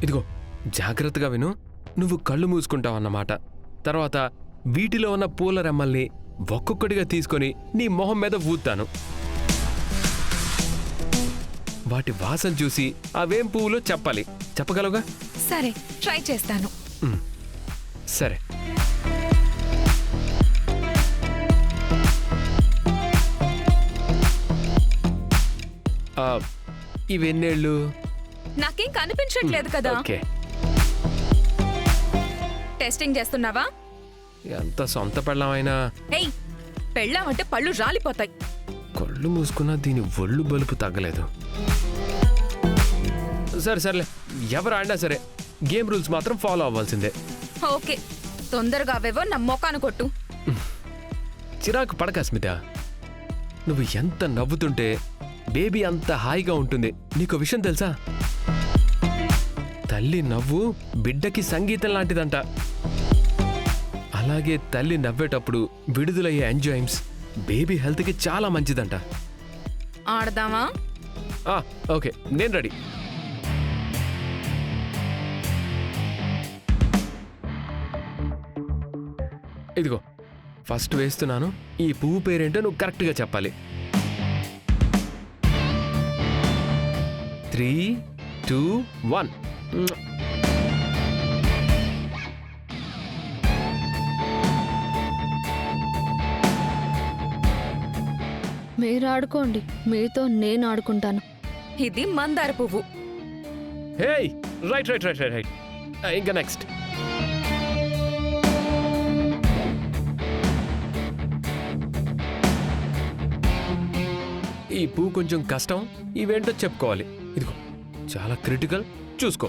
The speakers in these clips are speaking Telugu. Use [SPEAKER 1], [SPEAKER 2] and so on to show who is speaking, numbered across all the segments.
[SPEAKER 1] ఇదిగో జాగ్రత్తగా విను. నువ్వు కళ్ళు మూసుకుంటావన్నమాట. తర్వాత వీటిలో ఉన్న పూల రెమ్మల్ని ఒక్కొక్కటిగా తీసుకొని నీ మొహం మీద ఊతాను. వాటి వాసన చూసి అవేం పువ్వులో చెప్పాలి. చెప్పగలవుగా?
[SPEAKER 2] సరే, ట్రై చేస్తాను.
[SPEAKER 1] సరే. ఇవెన్నేళ్ళు?
[SPEAKER 2] నాకేం కనిపించట్లేదు కదా.
[SPEAKER 1] ఓకే.
[SPEAKER 2] టెస్టింగ్ చేస్తున్నావా?
[SPEAKER 1] ఎంత సొంత పెళ్ళమైనా
[SPEAKER 2] ఏయ్, పెళ్ళామంటే పళ్ళు రాలిపోతాయి.
[SPEAKER 1] కళ్ళు మూసుకున్నా దీని ఒళ్ళు బలుపు తగ్గలేదు. సరే సర్లే, ఎవరు ఆడినా సరే గేమ్ రూల్స్ మాత్రం ఫాలో అవ్వాల్సిందే.
[SPEAKER 2] ఓకే, తొందరగా అవేవో నా మొఖాను కొట్టు.
[SPEAKER 1] చిరాకు పడక స్మిత. నువ్వు ఎంత నవ్వుతుంటే బేబీ అంత హాయిగా ఉంటుంది. నీకు విషయం తెలుసా? తల్లి నవ్వు బిడ్డకి సంగీతం లాంటిదంట. అలాగే తల్లి నవ్వేటప్పుడు విడుదలయ్యే ఎంజైమ్స్ బేబీ హెల్త్కి చాలా మంచిదంట.
[SPEAKER 2] ఆడదామా?
[SPEAKER 1] ఓకే, నేను రెడీ. ఇదిగో ఫస్ట్ వేస్తున్నాను. ఈ పువ్వు పేరేంటో నువ్వు కరెక్ట్గా చెప్పాలి. 3, 2, 1.
[SPEAKER 3] మీరు ఆడుకోండి, మీతో నేను ఆడుకుంటాను.
[SPEAKER 2] ఇది మందార పువ్వు.
[SPEAKER 1] Hey, right right right right. ఇంకా నెక్స్ట్. ఈ పువ్వు కొంచెం కష్టం. ఇవేంటో చెప్పుకోవాలి. ఇదిగో చాలా క్రిటికల్, చూసుకో.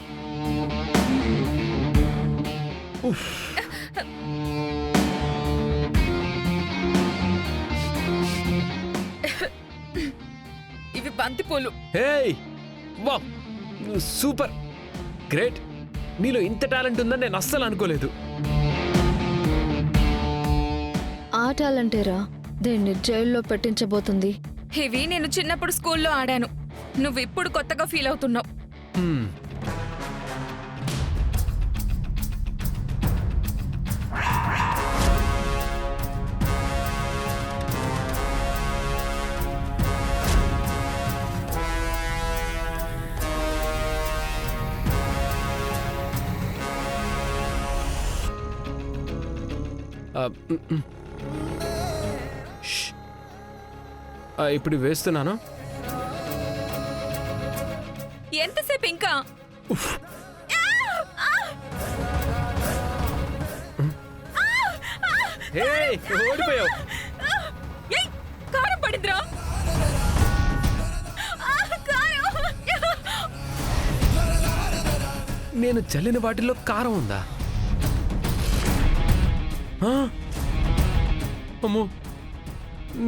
[SPEAKER 2] ఇవి బంతిపూలు.
[SPEAKER 1] Hey, wow, super, great. నీలో ఇంత టాలెంట్ ఉందని నేను అస్సలు అనుకోలేదు.
[SPEAKER 3] ఆ టాలెంటేరా దీన్ని జైల్లో పెట్టించబోతుంది.
[SPEAKER 2] ఇవి నేను చిన్నప్పుడు స్కూల్లో ఆడాను. నువ్వు ఇప్పుడు కొత్తగా ఫీల్ అవుతున్నావు.
[SPEAKER 1] ఇప్పుడు వేస్తున్నాను.
[SPEAKER 2] ఎంతసేపు ఇంకా?
[SPEAKER 1] ఓడిపోయావు.
[SPEAKER 2] కారం పడిందిరా.
[SPEAKER 1] నేను చల్లిన వాటిల్లో కారం ఉందా? అమ్మో,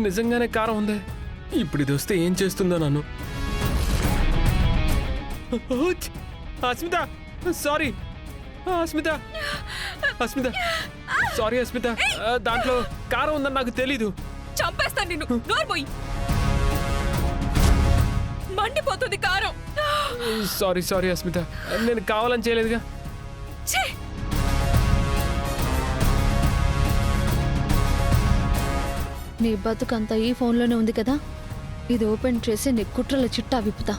[SPEAKER 1] నిజంగానే కారం ఉందే. ఇప్పుడు ఇది వస్తే ఏం చేస్తుందో నన్ను. అస్మిత, సారీ. అస్మిత, అస్మిత, సారీ అస్మిత. దాంట్లో కారం ఉందని నాకు తెలీదు.
[SPEAKER 2] చంపేస్తాను నిన్ను. నోర్మోయ్, మండిపోతుంది కారం.
[SPEAKER 1] సారీ సారీ అస్మిత, నేను కావాలని చేయలేదుగా.
[SPEAKER 3] నీ బతుకంతా ఈ ఫోన్లోనే ఉంది కదా. ఇది ఓపెన్ చేసి నీ కుట్రల చిట్టా విప్పుతా.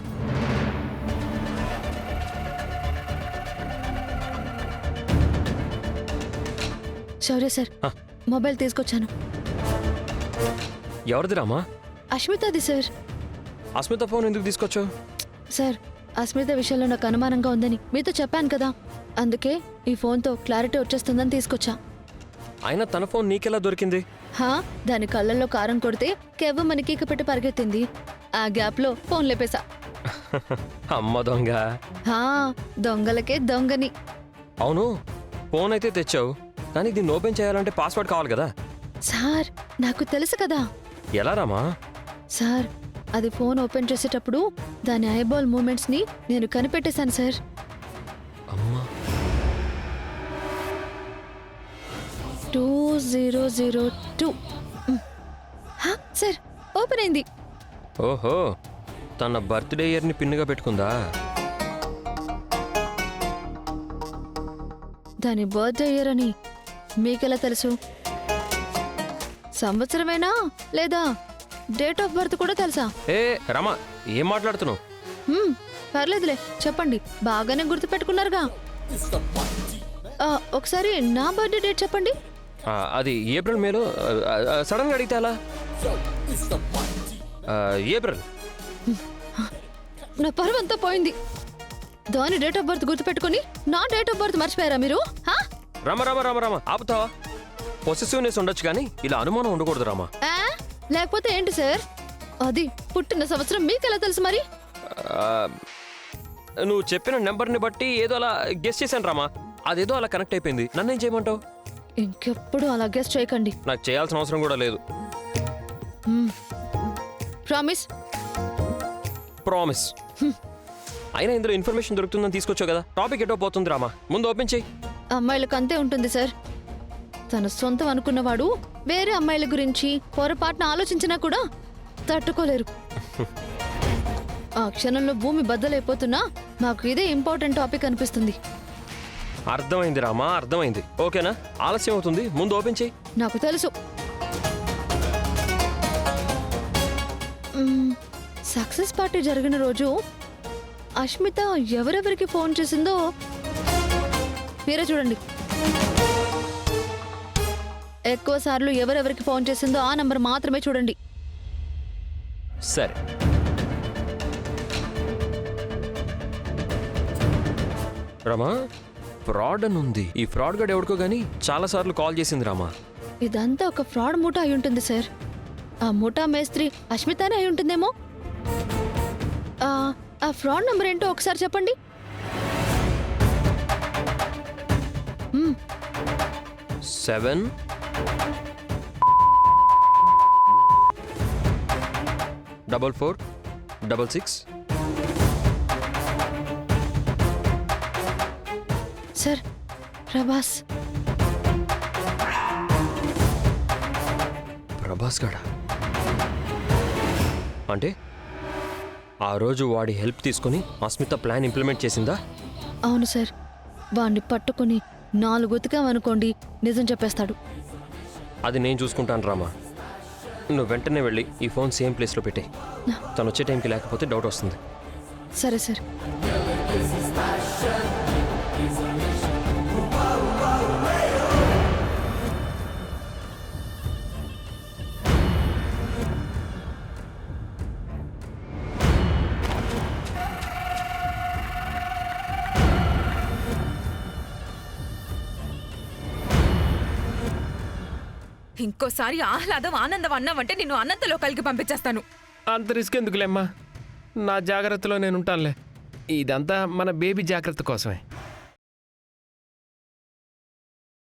[SPEAKER 3] శౌర్య సార్, మొబైల్ తీసుకొచ్చాను.
[SPEAKER 4] ఎవరిది రామా?
[SPEAKER 3] అస్మితది సార్.
[SPEAKER 4] అస్మిత ఫోన్ ఎందుకు తీసుకొచ్చావు?
[SPEAKER 3] సార్, అస్మిత విషయంలో నాకు అనుమానంగా ఉందని మీతో చెప్పాను కదా. అందుకే ఈ ఫోన్తో క్లారిటీ వచ్చేస్తుందని తీసుకొచ్చా.
[SPEAKER 4] అయినా తన ఫోన్ నీకెలా దొరికింది?
[SPEAKER 3] దాని కళ్ళల్లో కారం కొడితే కెవ్వ మనకీక పెట్టి పరిగెత్తింది. ఆ గ్యాప్లో ఫోన్ లేపేశా.
[SPEAKER 4] అమ్మ దొంగ.
[SPEAKER 3] దొంగలకే దొంగని.
[SPEAKER 4] అవును, ఫోన్ అయితే తెచ్చావు, కానీ దీన్ని ఓపెన్ చేయాలంటే పాస్వర్డ్ కావాలి కదా.
[SPEAKER 3] సార్, నాకు తెలుసు కదా.
[SPEAKER 4] ఎలా రామా?
[SPEAKER 3] సార్, అది ఫోన్ ఓపెన్ చేసేటప్పుడు దాని ఐబాల్ మూమెంట్స్ ని నేను కనిపెట్టేశాను సార్.
[SPEAKER 4] అమ్మా.
[SPEAKER 3] 2002. సార్, ఓపెన్ అయింది.
[SPEAKER 4] ఓహో, తన బర్త్డే ఇయర్ని పిన్నుగా పెట్టుకుందా?
[SPEAKER 3] దాని బర్త్డే ఇయర్ అని మీకెలా తెలుసు? సంవత్సరమేనా లేదా డేట్ ఆఫ్ బర్త్ కూడా తెలుసా?
[SPEAKER 4] ఏ రమా, ఏం మాట్లాడుతున్నావు?
[SPEAKER 3] పర్లేదులే, చెప్పండి. బాగానే గుర్తు పెట్టుకున్నారుగా. ఒకసారి నా బర్త్డే డేట్ చెప్పండి.
[SPEAKER 4] అది ఏప్రిల్ మేలో. సడన్గా అడిగితే అలా? ఏప్రిల్.
[SPEAKER 3] నా పరువు అంతా పోయింది. దాని డేట్ ఆఫ్ బర్త్ గుర్తు పెట్టుకుని నా డేట్ ఆఫ్ బర్త్ మర్చిపోయారా మీరు?
[SPEAKER 4] రమ ఆపుతావా? పొసెసివ్నెస్ ఉండొచ్చు కానీ ఇలా అనుమానం ఉండకూడదు రామా.
[SPEAKER 3] లేకపోతే ఏంటి సార్? అది పుట్టిన సంవత్సరం మీకెలా తెలుసు మరి?
[SPEAKER 4] నువ్వు చెప్పిన నెంబర్ని బట్టి ఏదో అలా గెస్ చేశాను రామా. అదేదో అలా కనెక్ట్ అయిపోయింది. నన్నేం చేయమంటావు?
[SPEAKER 3] ఇంకెప్పుడు అలా గెస్ట్ చేయకండి.
[SPEAKER 4] నాకు చేయాల్సిన అవసరం కూడా లేదు.
[SPEAKER 3] ప్రామిస్?
[SPEAKER 4] ప్రామిస్. అయినా ఇందులో ఇన్ఫర్మేషన్ దొరుకుతుందని తీసుకొచ్చావు కదా. టాపిక్ ఎటో పోతుంది రామా. ముందు ఓపెన్ చేయి.
[SPEAKER 3] అమ్మాయిలకు అంతే ఉంటుంది సార్. తన సొంతం అనుకున్నవాడు వేరే అమ్మాయిల గురించి పొరపాటున ఆలోచించినా కూడా తట్టుకోలేరు. ఆ క్షణంలో భూమి బద్దలైపోతున్నా నాకు ఇదే ఇంపార్టెంట్ టాపిక్ అనిపిస్తుంది.
[SPEAKER 4] అర్థమైంది రామా, అర్థమైంది. ఓకేనా? ఆలస్యం అవుతుంది, ముందు ఓపెన్ చేయి.
[SPEAKER 3] నాకు తెలుసు. సక్సెస్ పార్టీ జరిగిన రోజు అష్మిత ఎవరెవరికి ఫోన్ చేసిందో మీరే చూడండి. ఎక్కువ సార్లు ఎవరెవరికి ఫోన్ చేసిందో ఆ నంబర్ మాత్రమే చూడండి.
[SPEAKER 4] సరే. రామా, ఫ్రాడ్ అని ఉంది. ఈ ఫ్రాడ్ గడు ఎవరికో గానీ చాలా సార్లు కాల్ చేసింది రామా.
[SPEAKER 3] ఇదంతా ఒక ఫ్రాడ్ మూటా అయి ఉంటుంది సార్. ఆ మూటా మేస్త్రి అష్మితానే అయి ఉంటుందేమో. ఆ ఫ్రాడ్ నంబర్ ఏంటో ఒకసారి చెప్పండి.
[SPEAKER 4] 7 4 4 6
[SPEAKER 3] సార్, ప్రభాస్.
[SPEAKER 4] ప్రభాస్ గడా అంటే ఆ రోజు వాడి హెల్ప్ తీసుకుని అస్మిత ప్లాన్ ఇంప్లిమెంట్ చేసిందా?
[SPEAKER 3] అవును సార్. వాణ్ణి పట్టుకుని 4 ఉతికామనుకోండి నిజం చెప్పేస్తాడు.
[SPEAKER 4] అది నేను చూసుకుంటాను రామా. నువ్వు వెంటనే వెళ్ళి ఈ ఫోన్ సేమ్ ప్లేస్లో పెట్టే. తను వచ్చే టైంకి లేకపోతే డౌట్ వస్తుంది.
[SPEAKER 3] సరే సార్.
[SPEAKER 2] ఇంకోసారి ఆహ్లాదం ఆనందం అన్నావంటే నిన్ను అనంతలో కలిగి పంపించేస్తాను.
[SPEAKER 1] అంత రిస్క్ ఎందుకులేమ్మా, నా జాగ్రత్తలో నేను ఉంటానులే. ఇదంతా మన బేబీ జాగ్రత్త కోసమే.